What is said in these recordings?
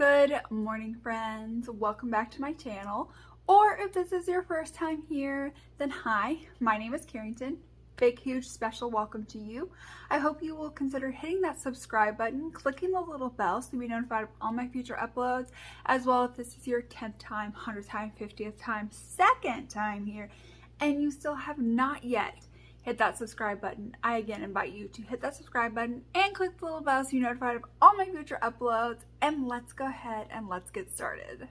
Good morning, friends. Welcome back to my channel. Or if this is your first time here, then hi, my name is Carrington. Big, huge, special welcome to you. I hope you will consider hitting that subscribe button, clicking the little bell so you'll be notified of all my future uploads, as well if this is your 10th time, 100th time, 50th time, second time here, and you still have not yet hit that subscribe button. I again invite you to hit that subscribe button and click the little bell so you're notified of all my future uploads. And let's go ahead and let's get started.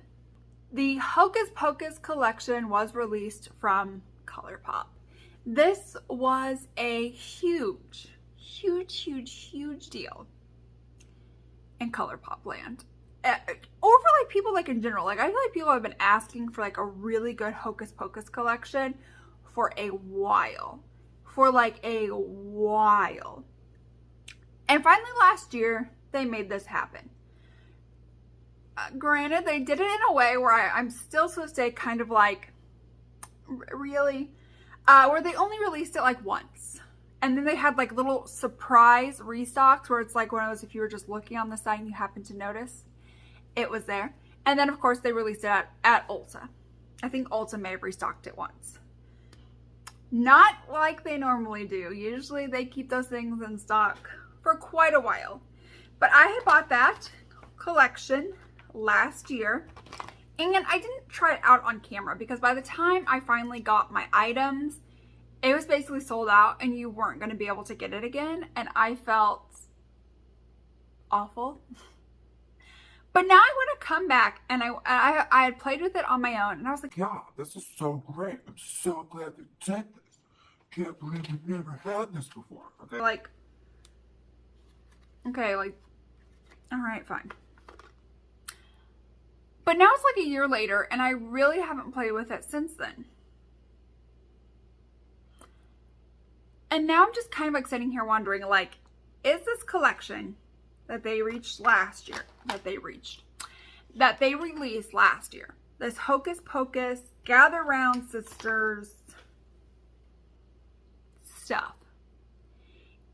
The Hocus Pocus collection was released from ColourPop. This was a huge deal in ColourPop land. Or for like people like in general. Like I feel like people have been asking for like a really good Hocus Pocus collection for a while. And finally last year, they made this happen. Granted, they did it in a way where I'm still supposed to say kind of like, really? Where they only released it like once. And then they had like little surprise restocks where it's like one of those, if you were just looking on the site and you happened to notice, it was there. And then of course they released it at Ulta. I think Ulta may have restocked it once. Not like they normally do. Usually they keep those things in stock for quite a while. But I had bought that collection last year and I didn't try it out on camera because by the time I finally got my items, it was basically sold out and you weren't going to be able to get it again. And I felt awful. But now I want to come back and I had played with it on my own and I was like, yeah, this is so great. I'm so glad they did this. Can't believe we've never had this before. Okay. Okay, all right, fine. But now it's like a year later and I really haven't played with it since then. And now I'm just kind of like sitting here wondering, like, is this collection that they released last year, this Hocus Pocus, Gather Round Sisters stuff,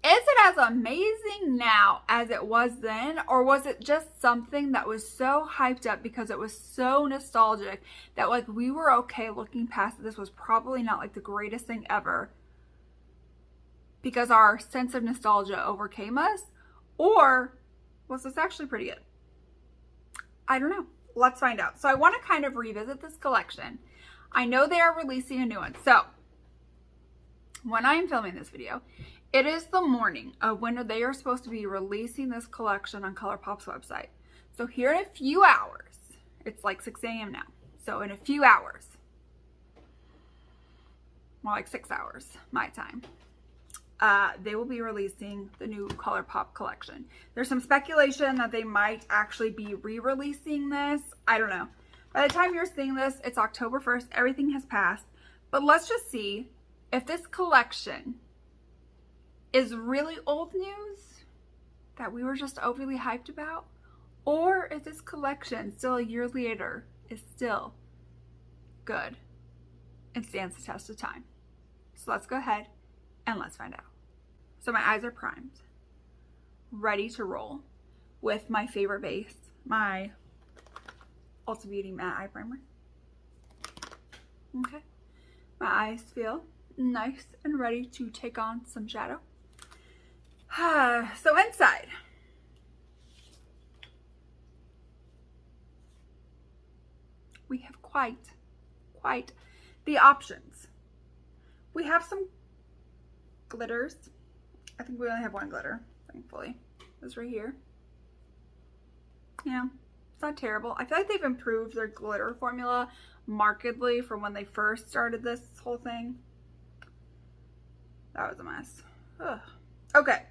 is it as amazing now as it was then, or was it just something that was so hyped up because it was so nostalgic that like we were okay looking past it? This was probably not like the greatest thing ever because our sense of nostalgia overcame us, or was this actually pretty good? I don't know. Let's find out. So I want to kind of revisit this collection. I know they are releasing a new one. So when I am filming this video, it is the morning of when they are supposed to be releasing this collection on ColourPop's website. So here in a few hours, it's like 6 a.m. now. So in a few hours, more like 6 hours, my time, they will be releasing the new ColourPop collection. There's some speculation that they might actually be re-releasing this. I don't know. By the time you're seeing this, it's October 1st. Everything has passed. But let's just see if this collection is really old news that we were just overly hyped about, or if this collection still a year later is still good and stands the test of time. So let's go ahead and let's find out. So my eyes are primed, ready to roll with my favorite base, my Ulta Beauty Matte Eye Primer. Okay, my eyes feel nice and ready to take on some shadow. So inside, we have quite the options. We have some glitters. I think we only have one glitter, thankfully. This right here. Yeah, it's not terrible. I feel like they've improved their glitter formula markedly from when they first started this whole thing. That was a mess. Ugh. Okay,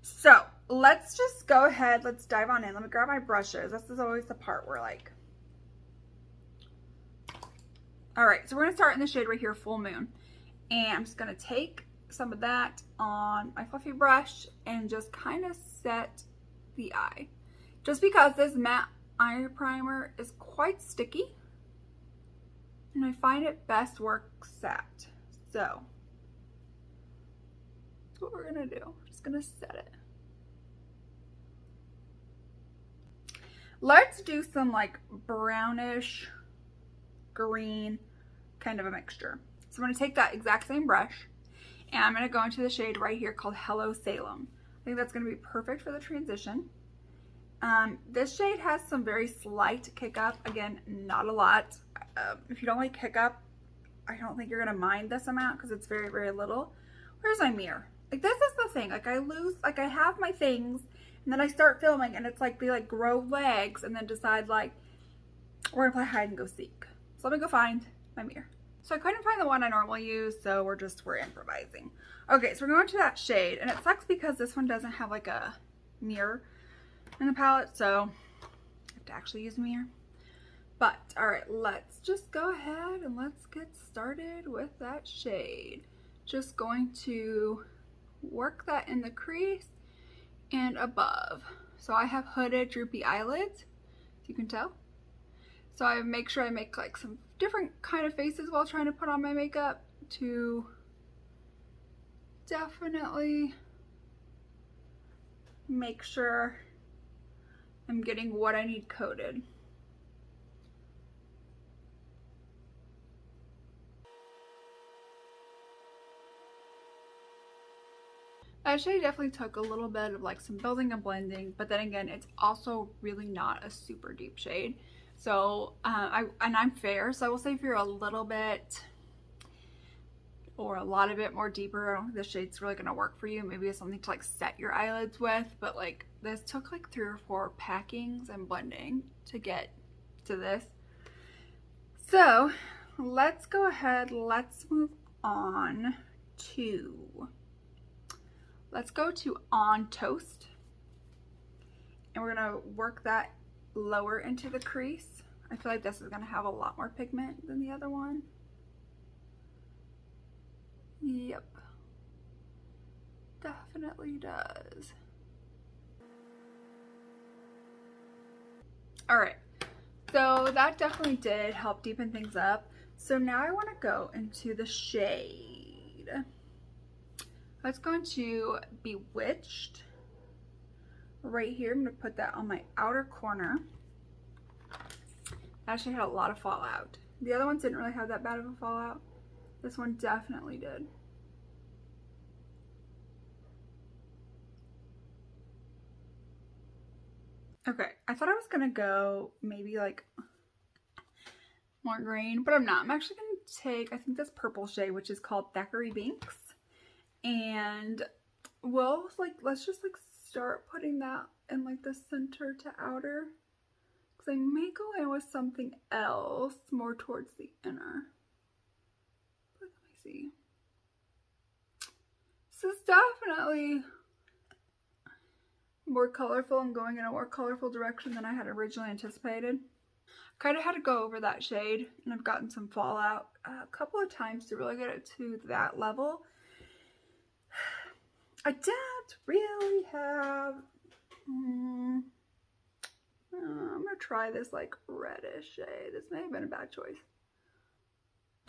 so let's just go ahead. Let's dive on in. Let me grab my brushes. This is always the part where like... All right, so we're going to start in the shade right here, Full Moon. And I'm just going to take some of that on my fluffy brush and just kind of set the eye. Just because this matte eye primer is quite sticky. And I find it best works set. So that's what we're going to do. We're just going to set it. Let's do some like brownish green kind of a mixture. So I'm going to take that exact same brush and I'm going to go into the shade right here called Hello Salem. I think that's going to be perfect for the transition. This shade has some very slight kick up. Again, not a lot. If you don't like kick up, I don't think you're going to mind this amount because it's very, very little. Where's my mirror? Like, this is the thing. Like, I have my things and then I start filming and it's like they like grow legs and then decide like, we're going to play hide and go seek. So let me go find my mirror. So I couldn't find the one I normally use, so we're improvising. Okay, so we're going to that shade, and it sucks because this one doesn't have like a mirror in the palette, so I have to actually use a mirror. But, alright, let's just go ahead and let's get started with that shade. Just going to work that in the crease and above. So I have hooded, droopy eyelids, as you can tell. So I make sure I make like some different kind of faces while trying to put on my makeup to definitely make sure I'm getting what I need coated. That shade definitely took a little bit of like some building and blending, but then again, it's also really not a super deep shade. So, I'm fair, so I will say if you're a little bit or a lot of it more deeper, I don't think this shade's really gonna work for you. Maybe it's something to like set your eyelids with, but like this took like 3 or 4 packings and blending to get to this. So let's go ahead, let's move on to, let's go to On Toast. And we're gonna work that lower into the crease. I feel like this is gonna have a lot more pigment than the other one. Yep, definitely does. All right, so that definitely did help deepen things up. So now I want to go into the shade. Let's go into Bewitched. Right here, I'm going to put that on my outer corner. Actually had a lot of fallout. The other ones didn't really have that bad of a fallout. This one definitely did. Okay, I thought I was going to go maybe like more green, but I'm not. I'm actually going to take, I think this purple shade, which is called Thackeray Binks. And we'll like, let's just like start putting that in like the center to outer, because I may go in with something else more towards the inner. But let me see. This is definitely more colorful and going in a more colorful direction than I had originally anticipated. Kind of had to go over that shade, and I've gotten some fallout a couple of times to really get it to that level. I don't really have, I'm gonna try this like reddish shade. This may have been a bad choice.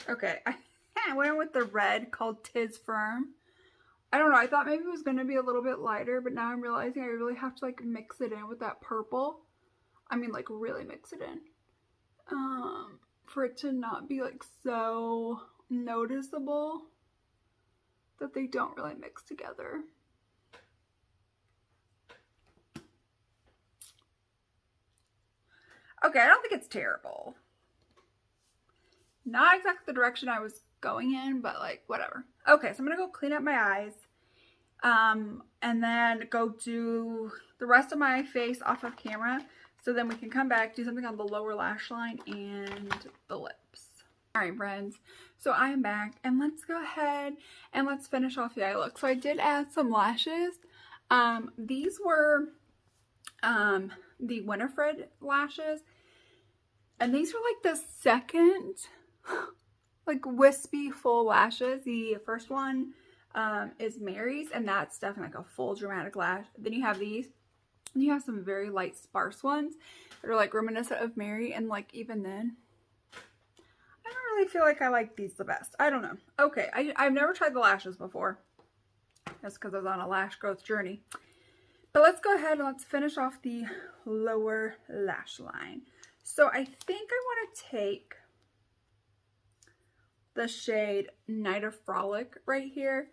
Okay, I went with the red called Tis Firm. I don't know, I thought maybe it was gonna be a little bit lighter, but now I'm realizing I really have to like mix it in with that purple. I mean like really mix it in. For it to not be like so noticeable that they don't really mix together. Okay, I don't think it's terrible. Not exactly the direction I was going in, but like whatever. Okay, so I'm gonna go clean up my eyes, and then go do the rest of my face off of camera, so then we can come back, do something on the lower lash line and the lips. All right, friends, so I am back, and let's go ahead and let's finish off the eye look. So I did add some lashes. These were the Winifred lashes, and these are like the second like wispy full lashes. The first one is Mary's, and that's definitely like a full dramatic lash. Then you have these, and you have some very light sparse ones that are like reminiscent of Mary, and like even then I don't really feel like I like these the best. I don't know. Okay, I've never tried the lashes before. That's because I was on a lash growth journey. But let's go ahead and let's finish off the lower lash line. So I think I want to take the shade Night of Frolic right here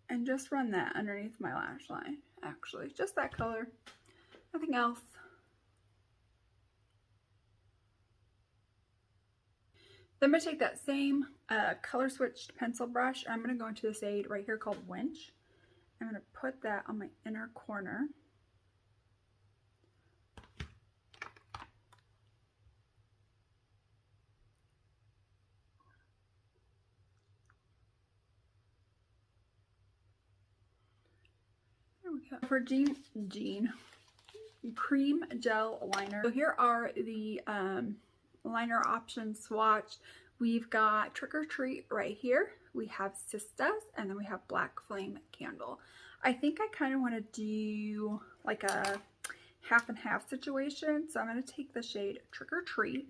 and just run that underneath my lash line. Actually, just that color, nothing else. Then I'm going to take that same color switched pencil brush. I'm going to go into the shade right here called Winch. I'm going to put that on my inner corner. There we go. For Cream Gel Liner. So here are the liner option swatch. We've got Trick or Treat right here. We have Sistas, and then we have Black Flame Candle. I think I kind of want to do like a half and half situation. So I'm going to take the shade Trick or Treat,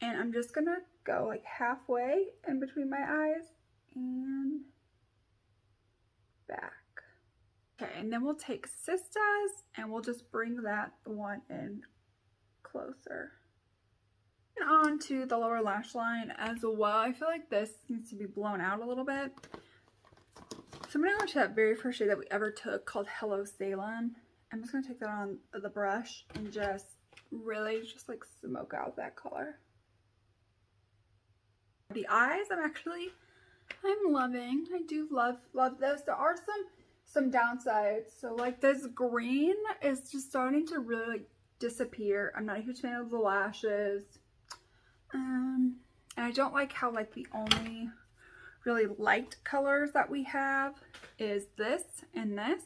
and I'm just going to go like halfway in between my eyes and back. Okay, and then we'll take Sistas and we'll just bring that one in closer. And on to the lower lash line as well. I feel like this needs to be blown out a little bit. So I'm going to go to that very first shade that we ever took called Hello Salem. I'm just going to take that on the brush and just really just like smoke out that color. The eyes I'm loving. I do love this. There are some downsides. So like this green is just starting to really like disappear. I'm not a huge fan of the lashes. And I don't like how like the only really light colors that we have is this and this.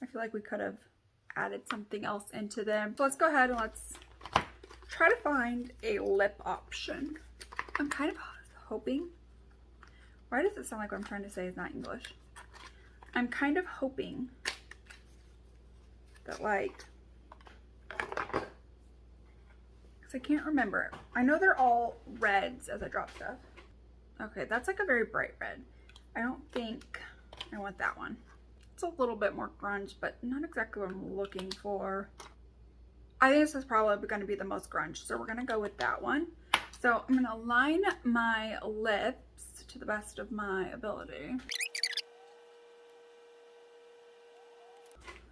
I feel like we could have added something else into them. So let's go ahead and let's try to find a lip option. I'm kind of hoping, why does it sound like what I'm trying to say is not English? I'm kind of hoping that like, I can't remember. I know they're all reds as I drop stuff. Okay, that's like a very bright red. I don't think I want that one. It's a little bit more grunge, but not exactly what I'm looking for. I think this is probably going to be the most grunge, so we're going to go with that one. So I'm going to line my lips to the best of my ability.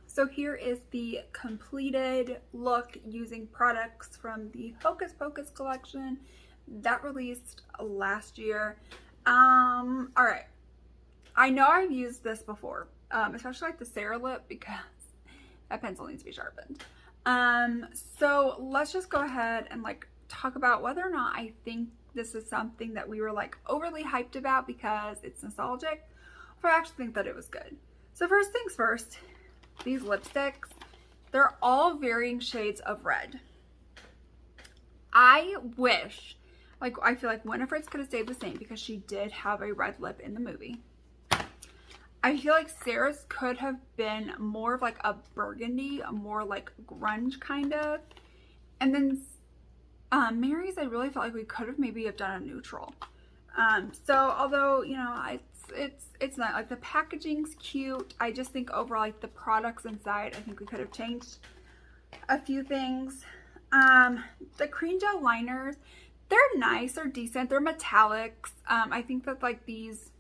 So here is the completed look using products from the Hocus Pocus collection that released last year. All right, I know I've used this before, especially like the Sarah lip because that pencil needs to be sharpened. So let's just go ahead and like talk about whether or not I think this is something that we were like overly hyped about because it's nostalgic, or I actually think that it was good. So first things first. These lipsticks, they're all varying shades of red. I wish, like, I feel like Winifred's could have stayed the same because she did have a red lip in the movie. I feel like Sarah's could have been more of like a burgundy, a more like grunge kind of. And then Mary's, I really felt like we could have maybe have done a neutral. So although, you know, it's not like the packaging's cute. I just think overall like the products inside, I think we could have changed a few things. The cream gel liners, they're nice, they're decent, they're metallics. I think that like these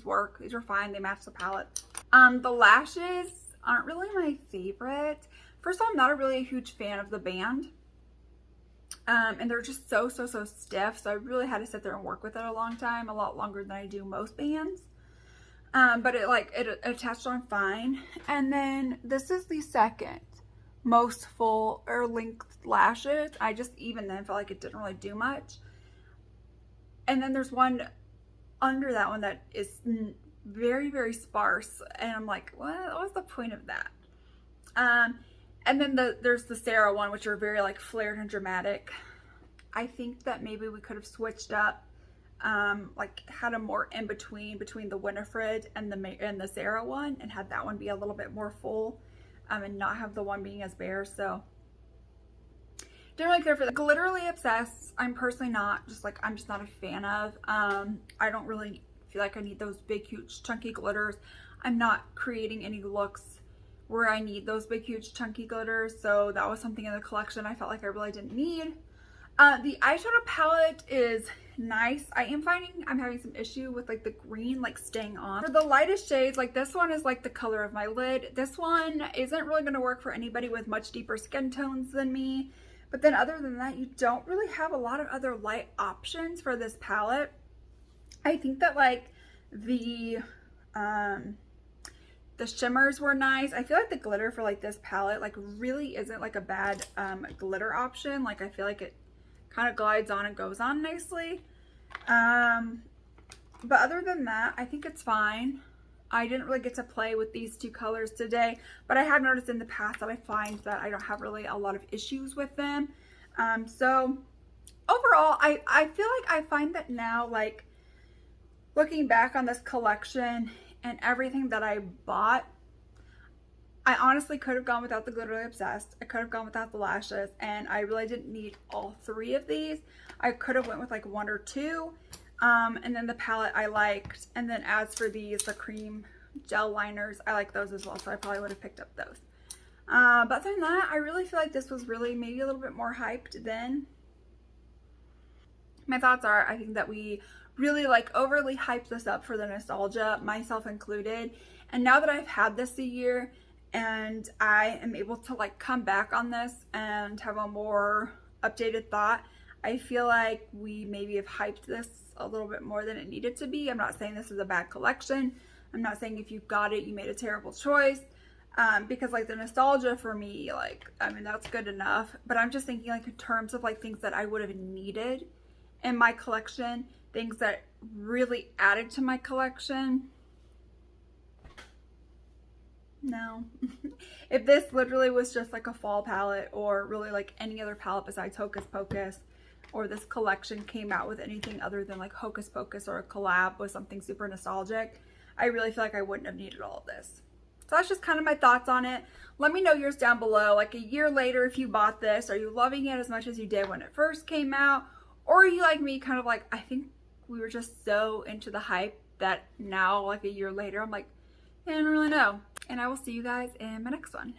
work, these are fine, they match the palette. The lashes aren't really my favorite. First of all, I'm not really a huge fan of the band. And they're just so stiff, so I really had to sit there and work with it a long time, a lot longer than I do most bands. But it attached on fine. And then this is the second most full or length lashes. I just even then felt like it didn't really do much. And then there's one under that one that is very sparse, and I'm like, what was the point of that? And then there's the Sarah one, which are very like flared and dramatic. I think that maybe we could have switched up, like had a more in between the Winifred and the Sarah one, and had that one be a little bit more full, and not have the one being as bare. So didn't really care for that. Glitterly Obsessed, I'm personally not, I'm just not a fan of. I don't really feel like I need those big huge chunky glitters. I'm not creating any looks where I need those big, huge, chunky glitters. So that was something in the collection I felt like I really didn't need. The eyeshadow palette is nice. I am finding I'm having some issue with like the green like staying on. For the lightest shades, like this one is like the color of my lid. This one isn't really going to work for anybody with much deeper skin tones than me. But then other than that, you don't really have a lot of other light options for this palette. I think that like the shimmers were nice. I feel like the glitter for like this palette like really isn't like a bad glitter option. Like I feel like it kind of glides on and goes on nicely. But other than that, I think it's fine. I didn't really get to play with these two colors today, but I have noticed in the past that I find that I don't have really a lot of issues with them. So overall, I feel like I find that now, like looking back on this collection and everything that I bought, I honestly could have gone without the Glitterly Obsessed. I could have gone without the lashes, and I really didn't need all three of these. I could have went with like one or two. And then the palette I liked. And then as for these, the cream gel liners, I like those as well. So I probably would have picked up those. But other than that, I really feel like this was really maybe a little bit more hyped than. My thoughts are, I think that we really like overly hyped this up for the nostalgia, myself included. And now that I've had this a year and I am able to like come back on this and have a more updated thought, I feel like we maybe have hyped this a little bit more than it needed to be. I'm not saying this is a bad collection. I'm not saying if you got it, you made a terrible choice. Because like the nostalgia for me, like, I mean, that's good enough. But I'm just thinking like in terms of like things that I would have needed in my collection, things that really added to my collection. No. If this literally was just like a fall palette, or really like any other palette besides Hocus Pocus, or this collection came out with anything other than like Hocus Pocus or a collab with something super nostalgic, I really feel like I wouldn't have needed all of this. So that's just kind of my thoughts on it. Let me know yours down below. Like a year later, if you bought this, are you loving it as much as you did when it first came out? Or are you like me, kind of like, I think we were just so into the hype that now, like a year later, I'm like, I don't really know. And I will see you guys in my next one.